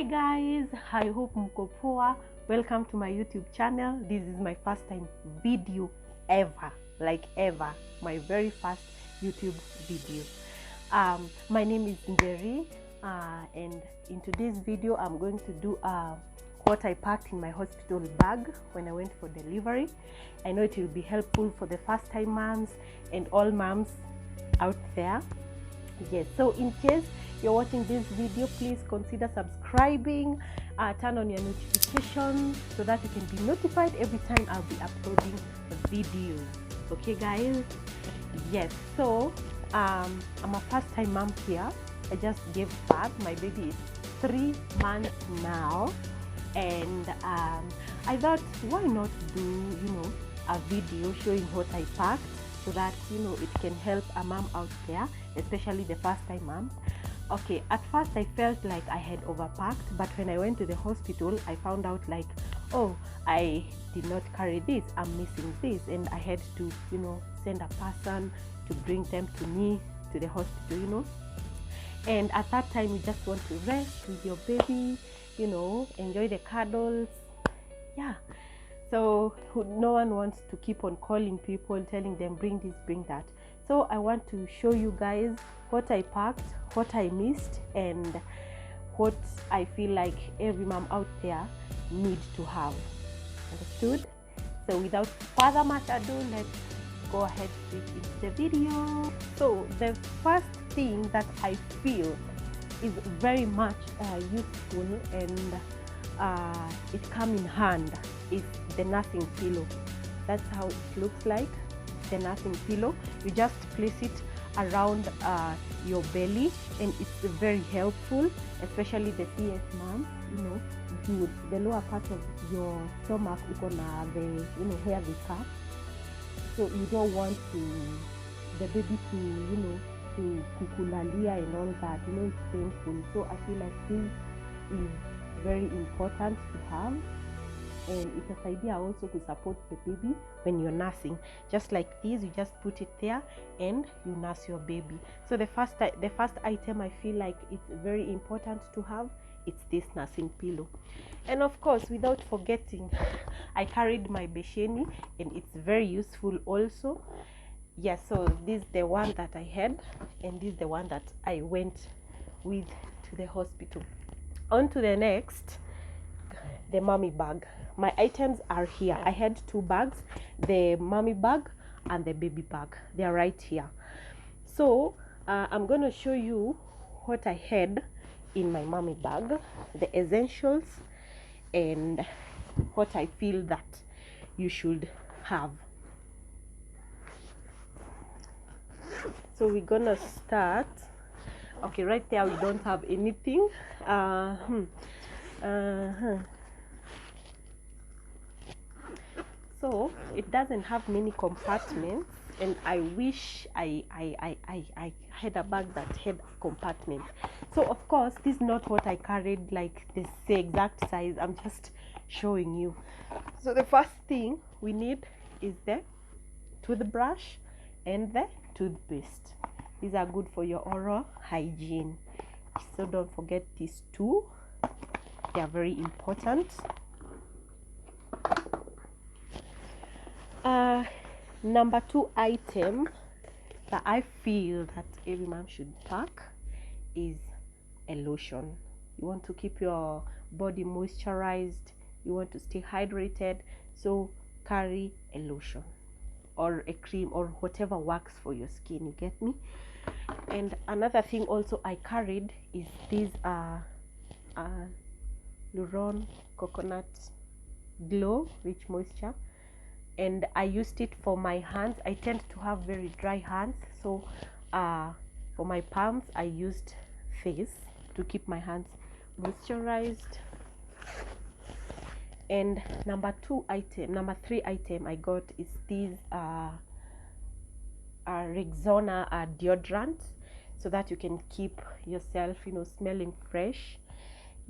guys, I hope mko poa. Welcome to my YouTube channel. This is my first time video ever, my very first YouTube video. My name is Njeri, and in today's video I'm going to do what I packed in my hospital bag when I went for delivery. I know it will be helpful for the first time moms and all moms out there. Yes, so in case you're watching this video, please consider subscribing, turn on your notifications so that you can be notified every time I'll be uploading a video. Okay guys? Yes, so I'm a first time mom here. I just gave birth. My baby is 3 months now, and I thought, why not do a video showing what I packed, so that it can help a mom out there, especially the first time mom. Okay, at first I felt like I had overpacked, but when I went to the hospital I found out like, oh, I did not carry this, I'm missing this, and I had to send a person to bring them to me to the hospital. And at that time you just want to rest with your baby, enjoy the cuddles. Yeah, so no one wants to keep on calling people, telling them bring this, bring that. So I want to show you guys what I packed, what I missed, and what I feel like every mom out there needs to have. Understood? So without further much ado, let's go ahead straight into the video. So the first thing that I feel is very much useful and it comes in hand is the nursing pillow. That's how it looks like, the nursing pillow. You just place it around your belly, and it's very helpful, especially the CS mom. The lower part of your stomach is gonna where they cut, so you don't want the baby to kukulalia and all that. It's painful. So I feel like this is very important to have, and it's a idea also to support the baby when you're nursing. Just like this, you just put it there and you nurse your baby. So the first item I feel like it's very important to have, it's this nursing pillow. And of course, without forgetting, I carried my besheni, and it's very useful also. Yes, so this is the one that I had, and this is the one that I went with to the hospital. On to the next, the mommy bag. My items are here. I had 2 bags, the mommy bag and the baby bag. They are right here. So I'm going to show you what I had in my mommy bag, the essentials, and what I feel that you should have. So we're gonna start. Okay, right there we don't have anything. So it doesn't have many compartments, and I wish I had a bag that had a compartment. So of course this is not what I carried, like the exact size. I'm just showing you. So the first thing we need is the toothbrush and the toothpaste. These are good for your oral hygiene, so don't forget these 2. They are very important. Number 2 item that I feel that every mom should pack is a lotion. You want to keep your body moisturized, you want to stay hydrated, so carry a lotion or a cream or whatever works for your skin, you get me? And another thing also I carried is this Luron Coconut Glow Rich Moisture, and I used it for my hands. I tend to have very dry hands, so for my palms I used this to keep my hands moisturized. And number 3 item I got is this Rexona deodorant, so that you can keep yourself smelling fresh.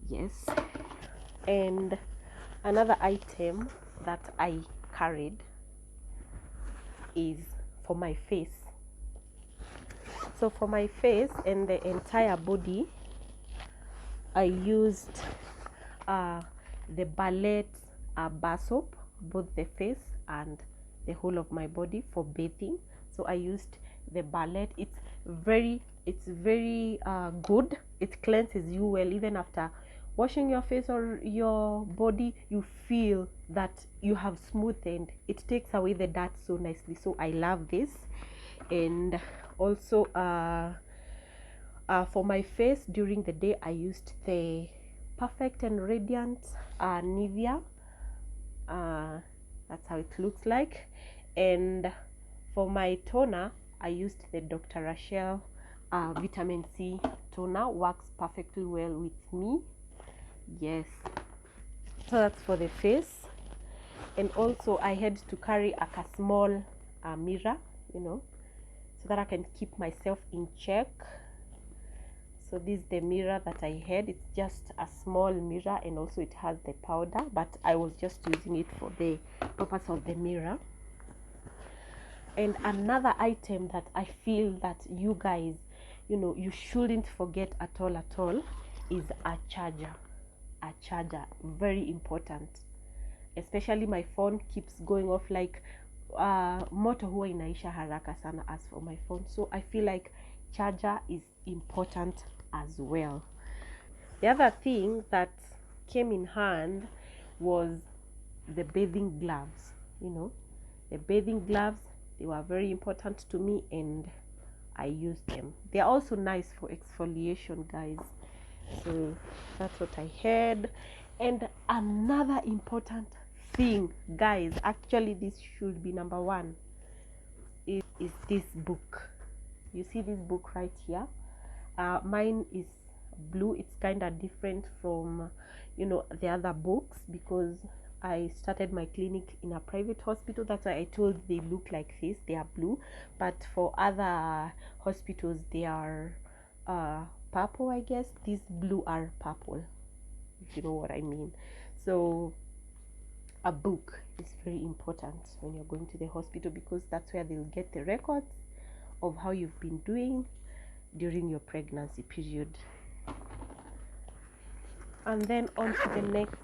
Yes. And another item that I carried is for my face. So for my face and the entire body, I used the Ballet bar soap, both the face and the whole of my body for bathing. So I used the Ballet. It's very good. It cleanses you well. Even after washing your face or your body, you feel that you have smoothened. It takes away the dirt so nicely. So I love this. And also for my face during the day, I used the Perfect and Radiant Nivea. That's how it looks like. And for my toner, I used the Dr. Rachel vitamin C toner. Works perfectly well with me. Yes, so that's for the face. And also I had to carry a small mirror, so that I can keep myself in check. So this is the mirror that I had. It's just a small mirror, and also it has the powder, but I was just using it for the purpose of the mirror. And another item that I feel that you guys, you shouldn't forget at all is a charger. A charger, very important. Especially my phone keeps going off, like moto huwa inaisha haraka sana as for my phone. So I feel like charger is important as well. The other thing that came in hand was the bathing gloves. The bathing gloves, they were very important to me, and I used them. They're also nice for exfoliation, guys. So that's what I had. And another important thing, guys, actually this should be number one, is this book. You see this book right here? Mine is blue. It's kind of different from the other books, because I started my clinic in a private hospital. That's why I told they look like this. They are blue, but for other hospitals they are purple, I guess. These blue are purple, if you know what I mean. So a book is very important when you're going to the hospital, because that's where they'll get the records of how you've been doing during your pregnancy period. And then on to the next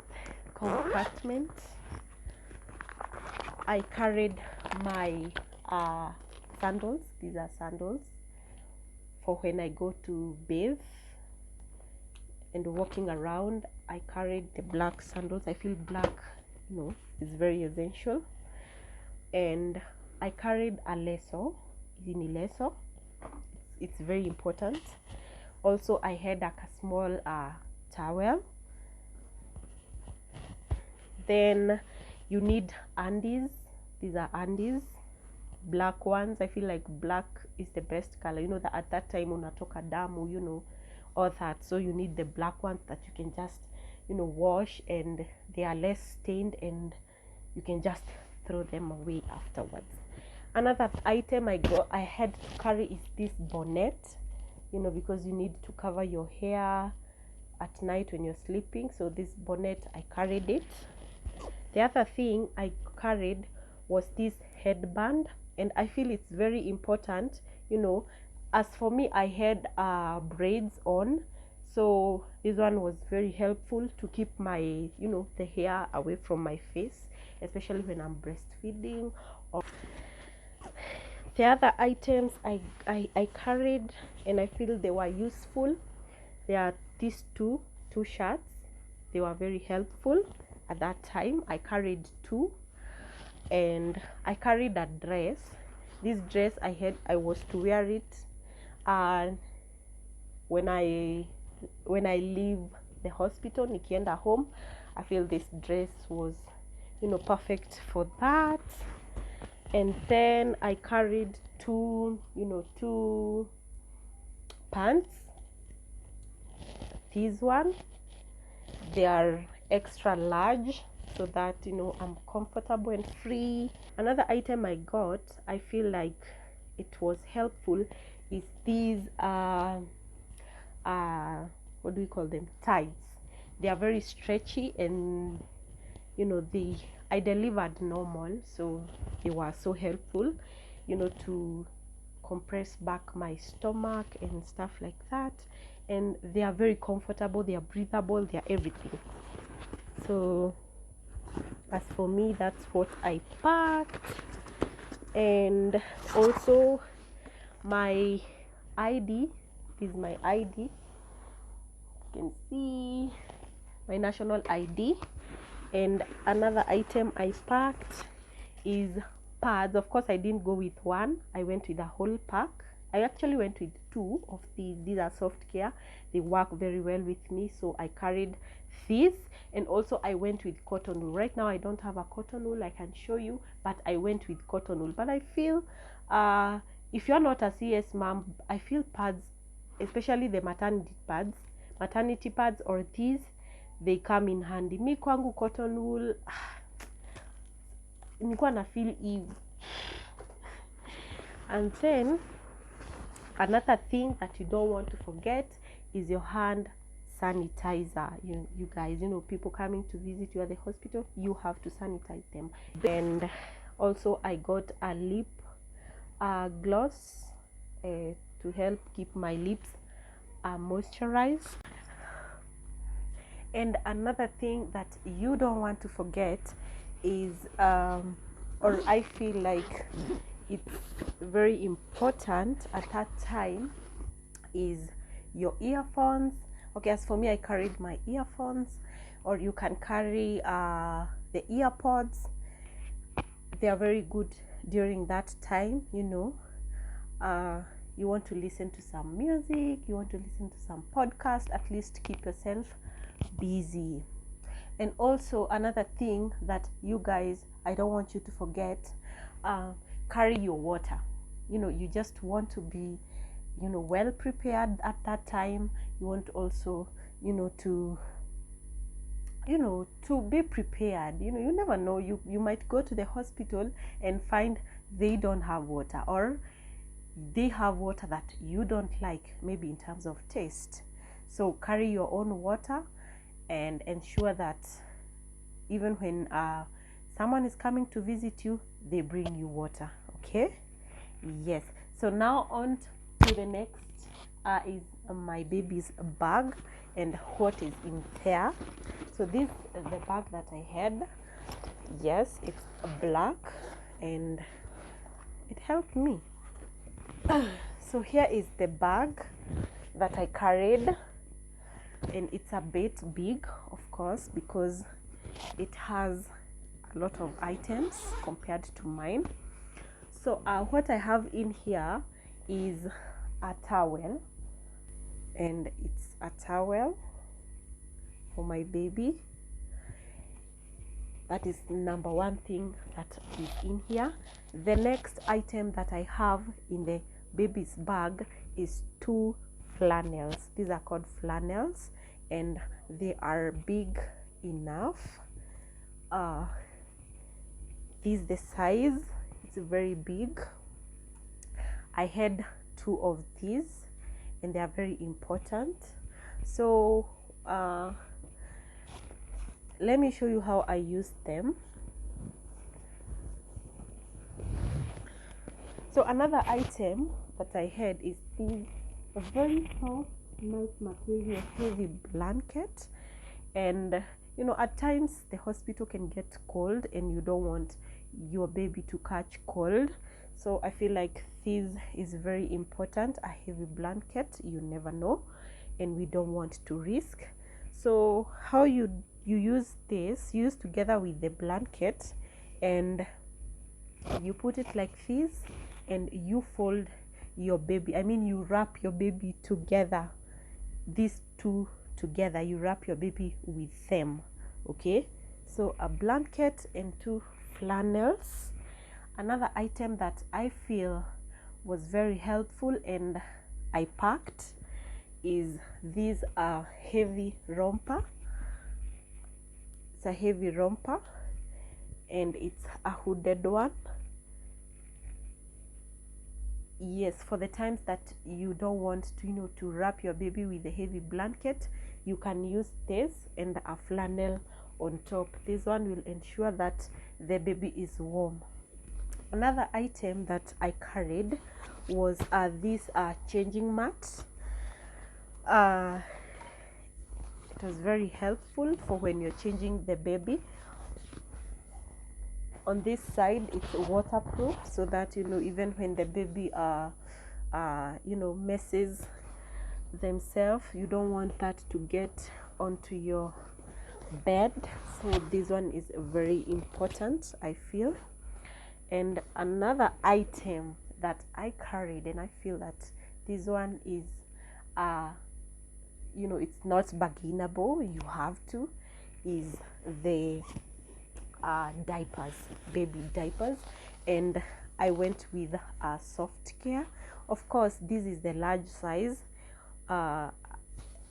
compartment, I carried my sandals. These are sandals for when I go to bathe and walking around. I carried the black sandals. I feel black is very essential. And I carried a leso. It's very important. Also I had a small towel. Then you need undies. These are undies, black ones. I feel like black is the best color. That at that time unatoka damu, all that. So you need the black ones that you can just wash, and they are less stained, and you can just throw them away afterwards. Another item I had to carry is this bonnet, because you need to cover your hair at night when you're sleeping. So this bonnet, I carried it. The other thing I carried was this headband, and I feel it's very important. As for me, I had braids on, so this one was very helpful to keep my the hair away from my face, especially when I'm breastfeeding. Or the other items I carried, and I feel they were useful, there are these two shirts. They were very helpful at that time. I carried two. And I carried a dress. This dress I was to wear it when I leave the hospital, nikienda home. I feel this dress was perfect for that. And then I carried two pants. These one, they are extra large, so that I'm comfortable and free. Another item I got, I feel like it was helpful, is these what do we call them, tights. They are very stretchy, and I delivered normal, so they were so helpful to compress back my stomach and stuff like that. And they are very comfortable, they are breathable, they are everything. So as for me, that's what I packed. And also my ID. This is my ID. You can see my national ID. And another item I packed is pads. Of course, I didn't go with one. I went with a whole pack. I actually went with two of these. These are soft care. They work very well with me, so I carried these. And also I went with cotton wool. Right now I don't have a cotton wool I can show you, but I went with cotton wool. But I feel if you're not a CS mom, I feel pads, especially the maternity pads or these, they come in handy. Mi kwangu cotton wool nilikuwa na feel eve. And then another thing that you don't want to forget is your hand sanitizer. You guys, people coming to visit you at the hospital, you have to sanitize them. And also I got a lip gloss to help keep my lips moisturized. And another thing that you don't want to forget is or I feel like it's very important at that time, is your earphones. Okay, as for me, I carried my earphones, or you can carry the earpods. They are very good during that time. You want to listen to some music, you want to listen to some podcast, at least keep yourself busy. And also another thing that you guys, I don't want you to forget, carry your water. You just want to be well prepared at that time. You want also to be prepared. You never know, you might go to the hospital and find they don't have water, or they have water that you don't like, maybe in terms of taste. So carry your own water and ensure that even when someone is coming to visit you, they bring you water. Okay, yes. So now on to the next is my baby's bag and what is in there. So this is the bag that I had. Yes, it's black and it helped me. So here is the bag that I carried, and it's a bit big, of course, because it has a lot of items compared to mine. So what I have in here is a towel, and it's a towel for my baby. That is number one thing that is in here. The next item that I have in the baby's bag is 2 flannels. These are called flannels, and they are big enough. This is the size. It's very big. I had 2 of these, and they are very important. So let me show you how I use them. So another item that I had is this very soft, nice material, heavy blanket. And at times the hospital can get cold, and you don't want your baby to catch cold. So I feel like this is very important. A heavy blanket, you never know, and we don't want to risk. So how you use this, you use together with the blanket, and you put it like this, and you fold your baby, you wrap your baby together. These two together, you wrap your baby with them. Okay, so a blanket and 2 flannels. Another item that I feel was very helpful and I packed is this heavy romper. It's a heavy romper, and it's a hooded one. Yes, for the times that you don't want to to wrap your baby with a heavy blanket, you can use this and a flannel on top. This one will ensure that the baby is warm. Another item that I carried was this changing mat. it was very helpful for when you're changing the baby. On this side it's waterproof, so that even when the baby messes themselves, you don't want that to get onto your bed. So this one is very important, I feel. And another item that I carried, and I feel that this one is it's not bargainable, you have to, is the diapers, baby diapers. And I went with Soft Care. Of course, this is the large size.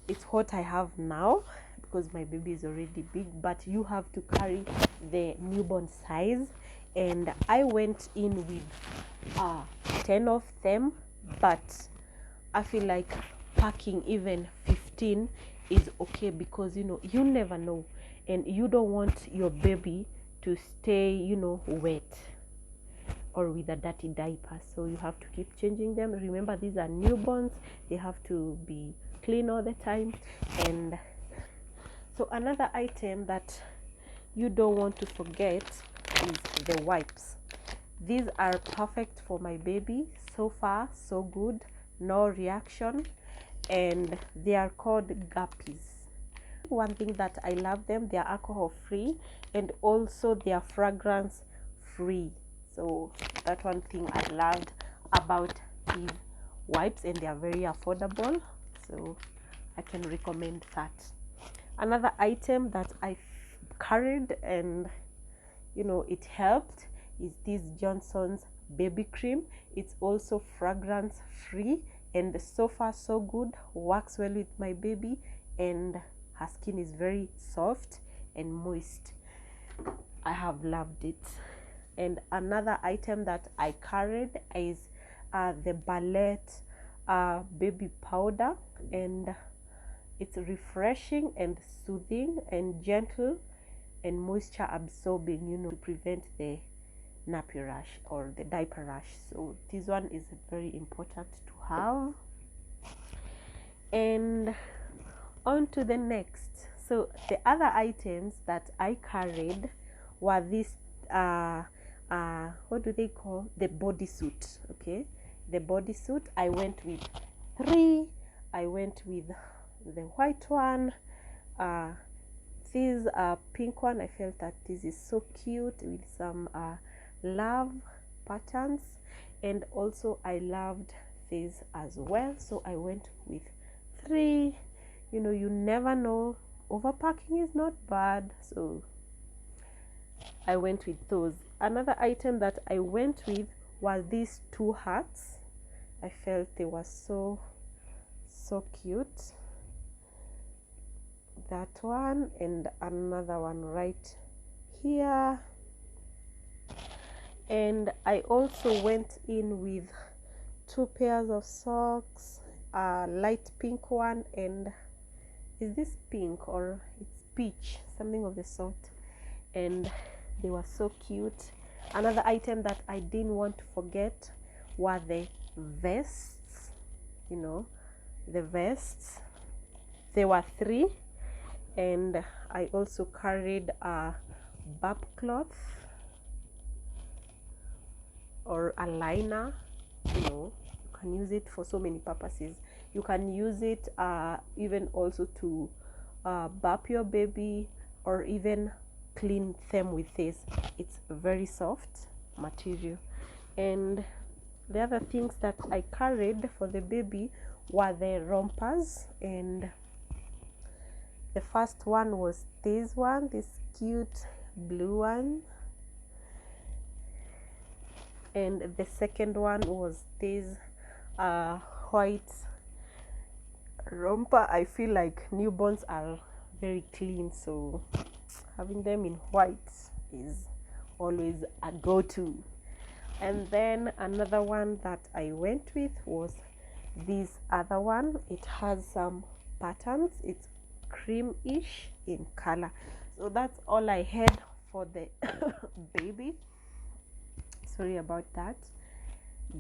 It's what I have now because my baby is already big, but you have to carry the newborn size. And I went in with 10 of them, but I feel like packing even 15 is okay, because you never know, and you don't want your baby to stay wet or with a dirty diaper. So you have to keep changing them. Remember, these are newborns, they have to be clean all the time. And so another item that you don't want to forget is the wipes. These are perfect for my baby. So far so good, no reaction, and they are called Guppies. One thing that I love them, they are alcohol free, and also they are fragrance free. So that one thing I loved about these wipes, and they are very affordable, so I can recommend that. Another item that I carried, and it helped, is this Johnson's baby cream. It's also fragrance free, and so far so good, works well with my baby, and her skin is very soft and moist. I have loved it. And another item that I carried is the Ballet baby powder, and it's refreshing and soothing and gentle and moisture absorbing, to prevent the nappy rash or the diaper rash. So this one is very important to have. And on to the next. So the other items that I carried were this what do they call, the bodysuit. Okay, the bodysuit. I went with 3. I went with the white one, this pink one. I felt that this is so cute with some love patterns, and also I loved this as well, so I went with 3. You never know, overpacking is not bad, so I went with those. Another item that I went with was these 2 hats. I felt they were so cute. That one, and another one right here. And I also went in with 2 pairs of socks, a light pink one, and is this pink or it's peach, something of the sort, and they were so cute. Another item that I didn't want to forget were the vests. The vests, there were 3, and I also carried a burp cloth or a liner. You can use it for so many purposes. You can use it even also to burp your baby, or even clean them with this. It's very soft material. And the other things that I carried for the baby were the rompers, and the first one was this one, this cute blue one, and the second one was this white romper. I feel like newborns are very clean, so having them in white is always a go-to. And then another one that I went with was this other one. It has some patterns, it's cream-ish in color. So that's all I had for the baby. Sorry about that.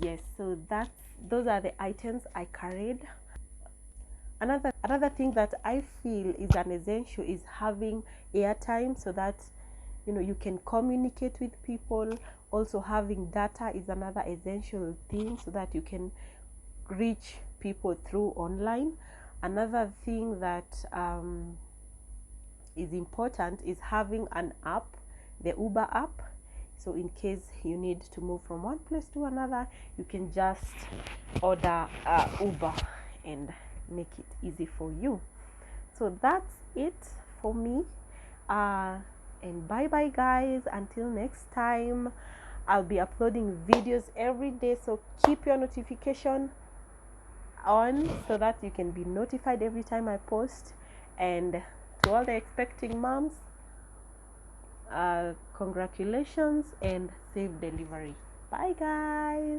Yes, so those are the items I carried. Another thing that I feel is an essential is having airtime, so that you can communicate with people. Also, having data is another essential thing, so that you can reach people through online. Another thing that is important is having an app, the Uber app. So in case you need to move from one place to another, you can just order Uber and make it easy for you. So that's it for me. And bye bye, guys. Until next time, I'll be uploading videos every day. So keep your notification on, so that you can be notified every time I post. And to all the expecting moms, congratulations and safe delivery. Bye, guys.